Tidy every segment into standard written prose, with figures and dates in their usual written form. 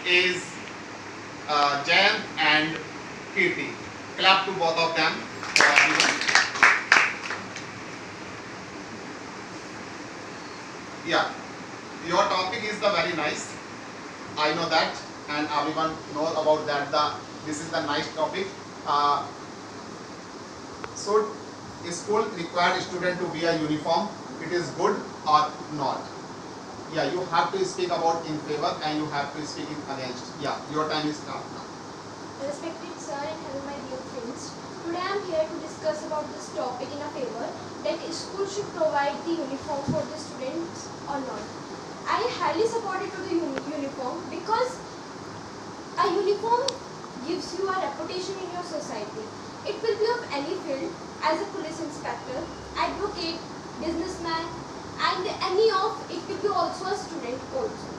is Jayant and Kirti. Clap to both of them. Yeah, your topic is the very nice. I know that, and everyone knows about that. This is the nice topic. So, school required student to wear uniform. It is good or not? Yeah, you have to speak about in favor and you have to speak in against. Yeah, your time is now. Respected sir and hello my dear friends. Today I am here to discuss about this topic in a favor that school should provide the uniform for the students or not. I highly supported to the uniform because a uniform gives you a reputation in your society. It will be of any field, as a police inspector, advocate, businessman, and any of it will be also a student also.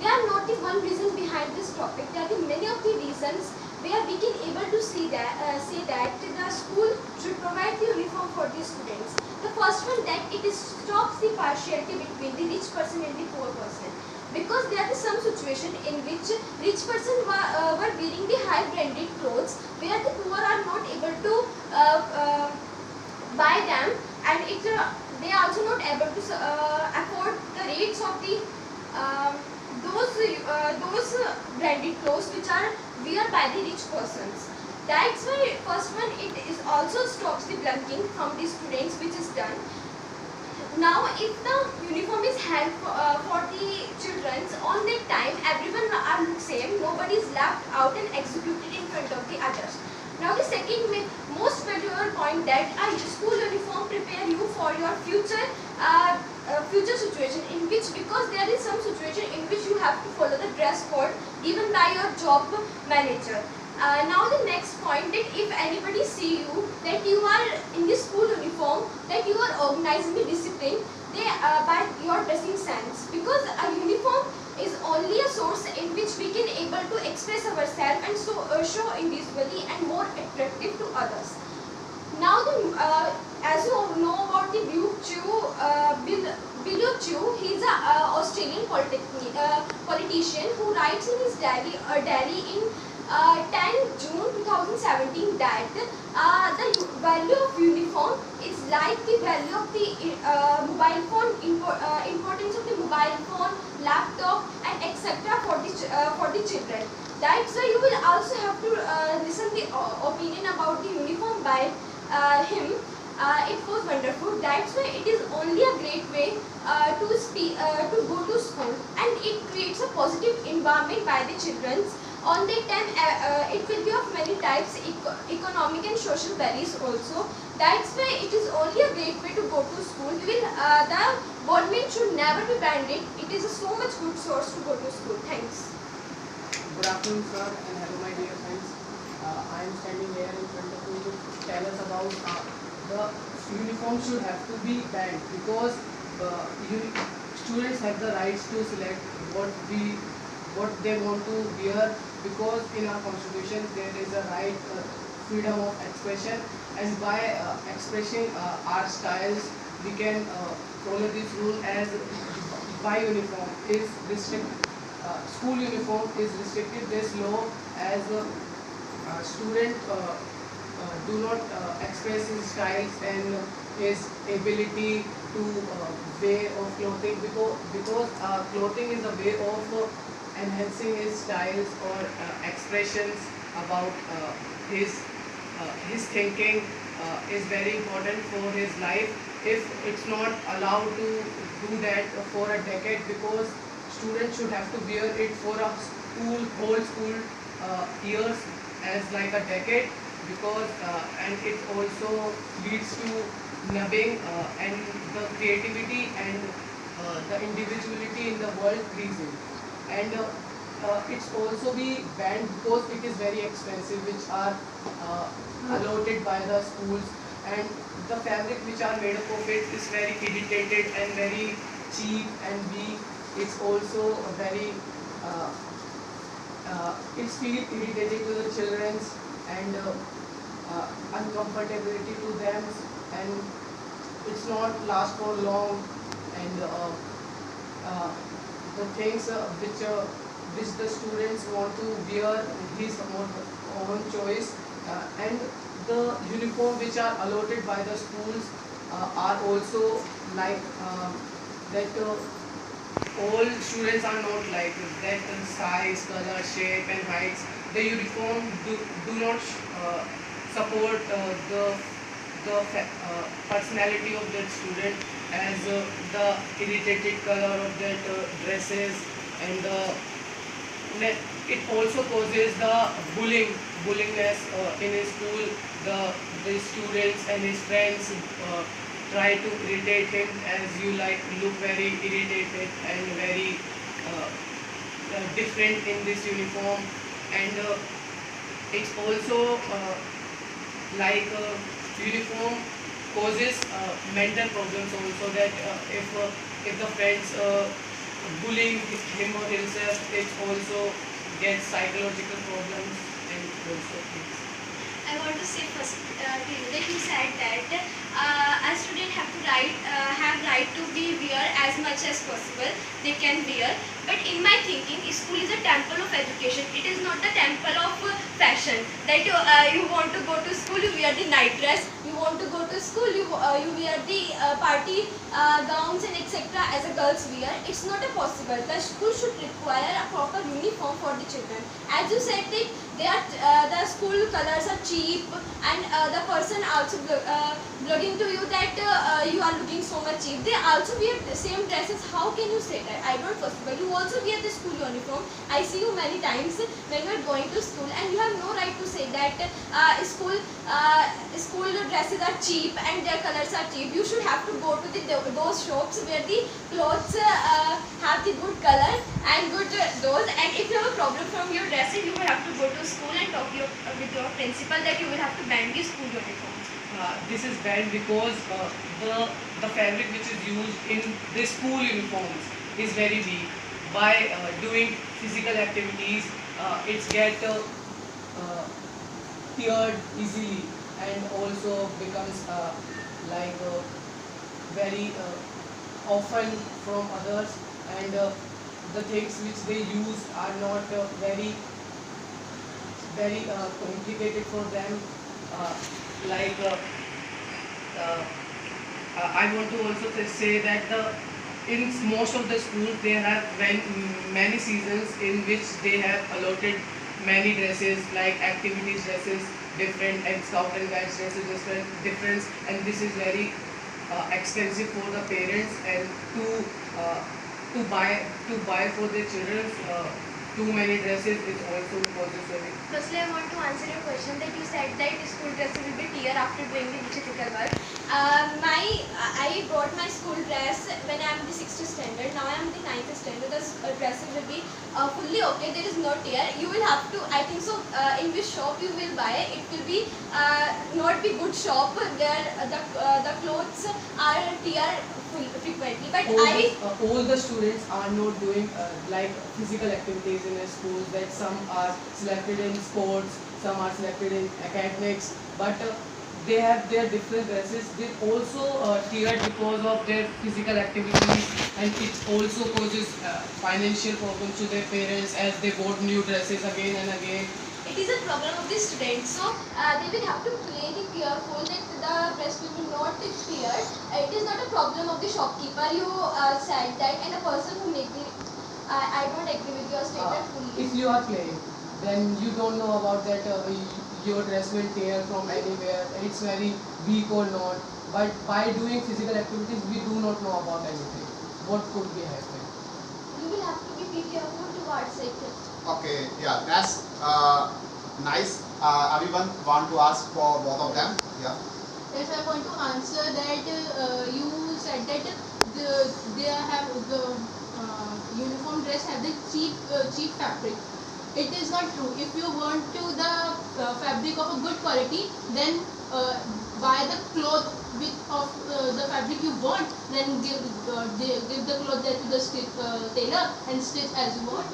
There are not the one reason behind this topic. There are the many of the reasons where we can able to see that say that the school should provide the uniform for the students. The first one, that it stops the partiality between the rich person and the poor person. Because there is some situation in which rich person were wearing the high branded clothes, where the poor are not able to buy them, and they are also not able to afford the rates of the those branded clothes which are wear by the rich persons. That's why first one, it is also stops the blunting from the students, which is done. Now, if the uniform is held for the children, on that time everyone are same, nobody is left out and executed in front of the others. Now, the second most valuable point, that a school uniform prepare you for your future future situation, in which, because there is some situation in which you have to follow the dress code given by your job manager. Now the next point, that if anybody see you that you are in the school uniform, that you are organizing the discipline, they by your dressing sense, because a uniform is only a source in which we can able to express ourselves and show individually and more attractive to others. Now as you all know about the Bill Chu, he is an Australian politician who writes in his diary in 10 June 2017 that the value of uniform is like the value of the mobile phone, importance of the mobile phone, laptop, and etc. for the children. That's why you will also have to listen the opinion about the uniform by him. It was wonderful. That's why it is only a great way to go to school, and it creates a positive environment by the children. On that time, it will be of many types, economic and social values also. That's why it is only a great way to go to school. The government should never be banned it. It is a so much good source to go to school. Thanks. Good afternoon, sir, and hello, my dear friends. I am standing here in front of you to tell us about the uniform should have to be banned, because students have the rights to select what they want to wear, because in our constitution there is a right freedom of expression, and by expressing our styles we can follow this rule, as by uniform is restricted. School uniform is restricted this law, as student do not express his styles and his ability to way of clothing, because clothing is a way of enhancing his styles or expressions about his thinking is very important for his life. If it's not allowed to do that for a decade, because students should have to wear it for a whole school years, as like a decade, because and it also leads to nubbing and the creativity and the individuality in the world increasing. And it's also be banned because it is very expensive, which are allotted by the schools, and the fabric which are made up of it is very irritated and very cheap and weak. It's also very it's feel irritating to the children, and uncomfortability to them, and it's not last for long, and the things which the students want to wear his own choice, and the uniform which are allotted by the schools are also like that. All students are not like that size, color, shape and heights. The uniform do not support personality of that student, as the irritated color of that dresses, and it also causes the bullyingness in his school. The students and his friends try to irritate him, as you like look very irritated and very different in this uniform. And it's also like uniform causes mental problems also, that if the friends bullying him or himself, it also gets psychological problems and also things. I want to say first to you that you said that a student have right to be wear as much as possible they can wear. But in my thinking, school is a temple of education. It is not a temple of fashion. That you want to go to school, you wear the night dress. You want to go to school, you wear the party gowns and etc. as a girls wear. It's not a possible. The school should require a proper uniform for the children. As you said that the school colors are cheap, and the person also blogging to you that you are looking so much cheap. They also wear the same dresses. How can you say that? I don't possible. You also wear the school uniform. I see you many times when you are going to school, and you have no right to say that school dresses are cheap and their colors are cheap. You should have to go to those shops where the clothes have the good color and good those. And if you have a problem from your dressing, you will have to go to school and talk with your principal that you will have to ban the school uniform. This is bad because the fabric which is used in the school uniforms is very weak. By doing physical activities, it's get teared easily, and also becomes like very often from others, and the things which they use are not very complicated for them. Like I want to also say that in most of the schools there are many seasons in which they have allotted many dresses, like activities dresses different, and scout and guide dresses different, and this is very expensive for the parents, and to buy for their children too many dresses is also causes very. Firstly, I want to answer your question that you said that school dresses will be tear after doing the physical work. I brought my school dress when I am the 6th standard. Now I am the 9th standard. The dresses will be fully okay. There is no tear. You will have to, I think so, in which shop you will buy. It will be not be good shop where the clothes are tear frequently. But all the students are not doing like physical activities in their schools. That some are selected in sports, some are selected in academics, but they have their different dresses. They also tiered because of their physical activities, and it also causes financial problems to their parents, as they bought new dresses again and again. it is a problem of the students, so they will have to play the careful that the dress will be not teared. It is not a problem of the shopkeeper. You said that, and a person who make the I don't agree with your statement fully. If you are playing, then you don't know about that your dress will tear from anywhere, it's very weak or not. But by doing physical activities, we do not know about anything. What could be happening? You will have to be careful towards it. Okay, yeah, that's nice. Everyone want to ask for both of them? Yeah. Yes, I want to answer that you said that they have the uniform dress have the cheap fabric. It is not true. If you want to the fabric of a good quality, then buy the cloth of the fabric you want. Then give the cloth there to the tailor and stitch as you want.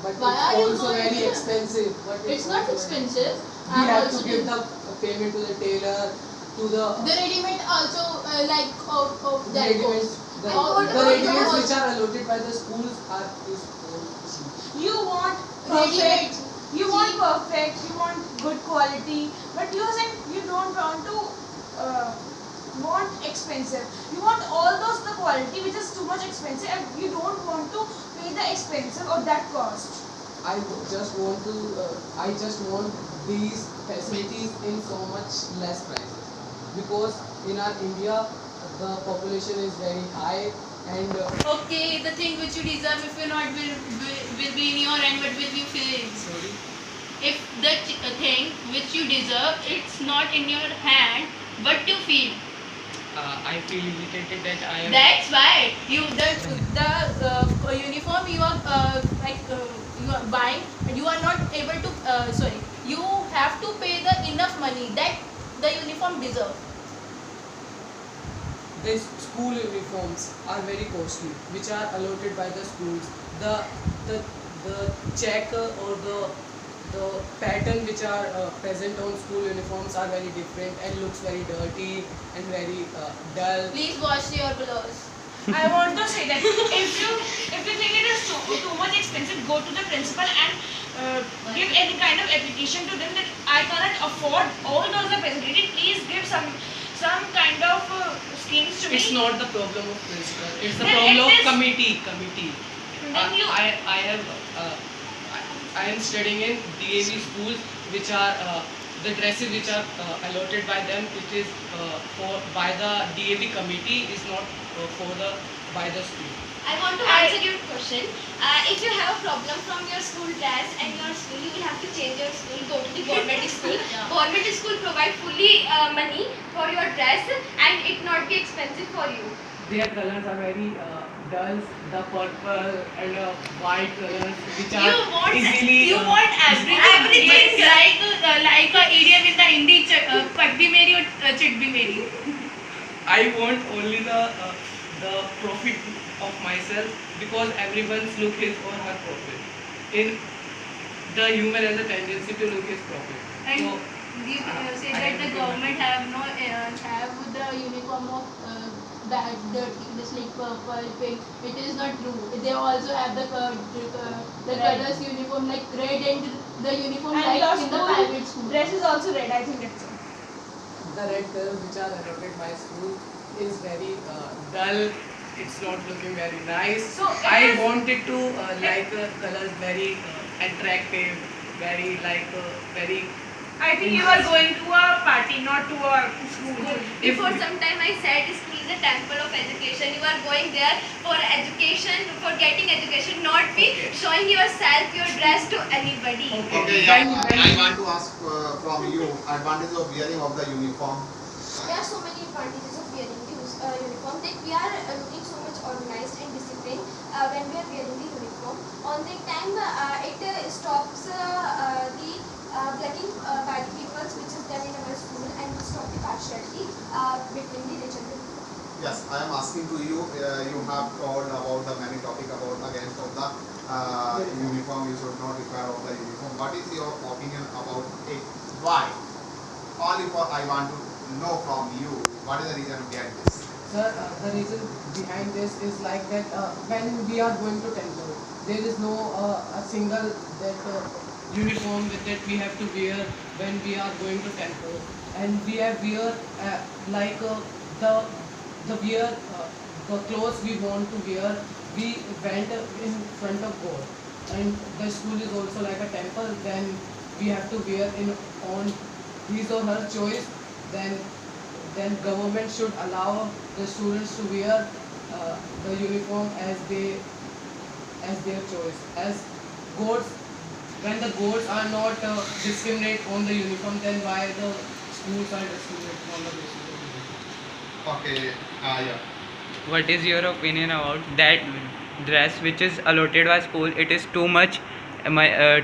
But Why it's are you also going very here? expensive. It's not expensive. We have to give the payment to the tailor, to the ready-made also like of that ready-mades. cost. The And what about ready-mades the- which are allotted by the schools are cheap. You want Ready-made, perfect, you want cheap. perfect, you want good quality, but you said you don't want to want expensive. You want all those the quality which is too much expensive, and you don't want to pay the expensive of that cost. I just want these facilities in so much less prices, because in our India the population is very high, and Okay, the thing which you deserve, if you're not will be in your hand, what will you feel? sorry. If the thing which you deserve, it's not in your hand, what do you feel? I feel irritated that I am. That's why the uniform you are you are buying, you are not able to sorry, you have to pay the enough money that the uniform deserve. These school uniforms are very costly, which are allotted by the schools. The check or the pattern which are present on school uniforms are very different and looks very dirty and very dull. Please wash your clothes. I want to say that if you think it is too much expensive, go to the principal and give any kind of application to them that I cannot afford all those facilities. Please give some kind of schemes to me. It's not the problem of principal. It's the Then problem it of is- committee. Then you- I have I am studying in DAV schools, which are the dresses which are allotted by them. It is for by the DAV committee, is not for the by the school. I want to answer your question. If you have a problem from your school dress and your school, you will have to change your school, go to the government school. Yeah. Government school provide fully money for your dress and it not be expensive for you. Their colors are very dull. The purple and white colors, which You are want easily everything like a idiom in the Hindi, pat bhi meri aur chit bhi meri. I want only the profit of myself, because everyone's look his or her profit. In the human has a tendency to look his profit. And So you say I that have the to do government have no Have the uniform of bad, dirty, just like purple, pink. It is not true. They also have the colors uniform like red and the uniform And like your in the school private school. dress is also red. I think that's so. the red colors which are allotted by school is very dull. It's not looking very nice. So it I is- wanted to like colors very attractive, very very. I think you are going to a party, not to a school. Before some time I said school is a temple of education. You are going there for education, for getting education, not be showing yourself, your dress to anybody. Okay, yeah, I want to ask from you advantage of wearing of the uniform. There are so many advantages of wearing the uniform that we are looking so much organized and disciplined when we are wearing the uniform. On the time it stops the blacking by the peoples which is done in our school and stop the partiality between the rich and the poor. Yes, I am asking to you. You have told about the many topic about against of the uniform. You should not require of the uniform. What is your opinion about it? Why? Only for I want to know from you. What is the reason behind this? Sir, the reason behind this is like that when we are going to temple, there is no a single that uniform that we have to wear when we are going to temple, and we have wear like the wear the clothes we want to wear. We went in front of God, and the school is also like a temple. Then we have to wear in on his or her choice. Then government should allow the students to wear the uniform as their choice. As gods, when the gods are not discriminate on the uniform, then why the schools are discriminate on the basis of uniform? Okay, yeah. what is your opinion about that dress which is allotted by school? It is too much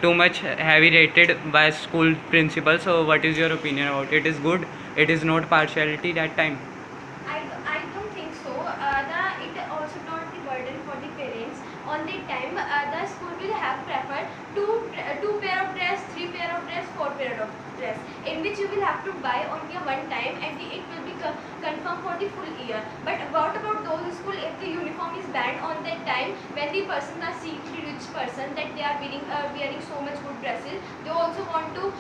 too much heavy rated by school principal. So what is your opinion about it? Is good? It is not partiality that time? I don't think so. It also not the burden for the parents. On the time, the school will have preferred two pair of dress, 3 pair of dress, 4 pair of dress, in which you will have to buy only a one time, and it will be confirm for the full year. But what about those school if the uniform is banned on that time when the person are secretly rich person that they are wearing so much good dresses, they also want to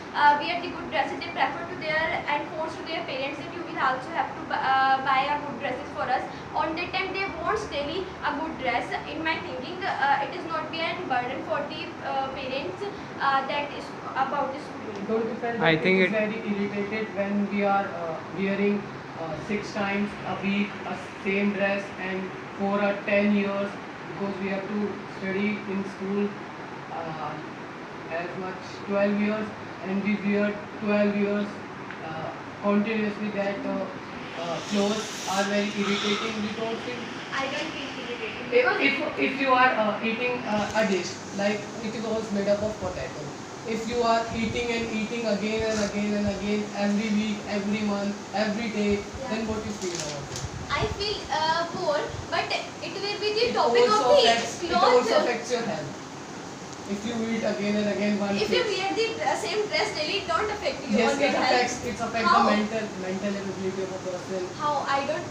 wear the good dresses, they prefer to their and force to their parents that you will also have to buy a good dresses for us. On that time they want daily a good dress. In my thinking it is not be a burden for the parents that is about the school uniform. Don't you feel I that think it is it- very irritated when we are wearing 6 times a week a same dress and for 10 years because we have to study in school as much 12 years and we wear 12 years continuously that clothes are very irritating. We don't feel I don't feel irritated because if you are eating a dish like it was made up of potato, if you are eating and eating again and again and again every week, every month, every day, then what you feel about it? I feel bored, but it will be the It topic of also the affects, it also clothes. affects your health. If you eat again and again one If you fix. wear the same dress daily, it don't affect you Yes, on your it health. affects the How? mental ability of a person. How I don't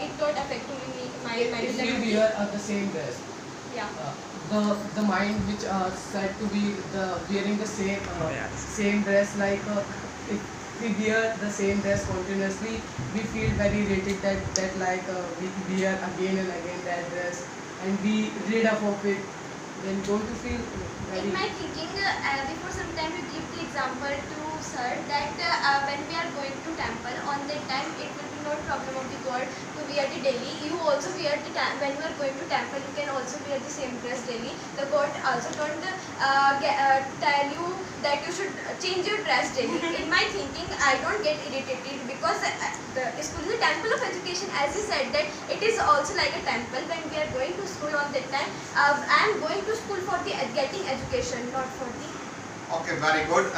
it don't affect me my If mental you ability. wear the same dress, Yeah. the mind which said to be the wearing the same Yes. same dress like if we wear the same dress continuously, we feel very irritated that like we wear again and again that dress and we rid up of it. Then don't you feel very In my thinking, before some time you give the example to sir that when we are going to temple, on that time it will be no problem of the God to wear the daily. You also wear the when you are going to temple, you can also wear the same dress daily. The God also don't tell you that you should change your dress daily. In my thinking, I don't get irritated because the school is a temple of education. As you said that it is also like a temple. When we are going to school on that time, I am going to school for the getting education, not for the Okay, very good.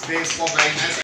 They spoke very nice.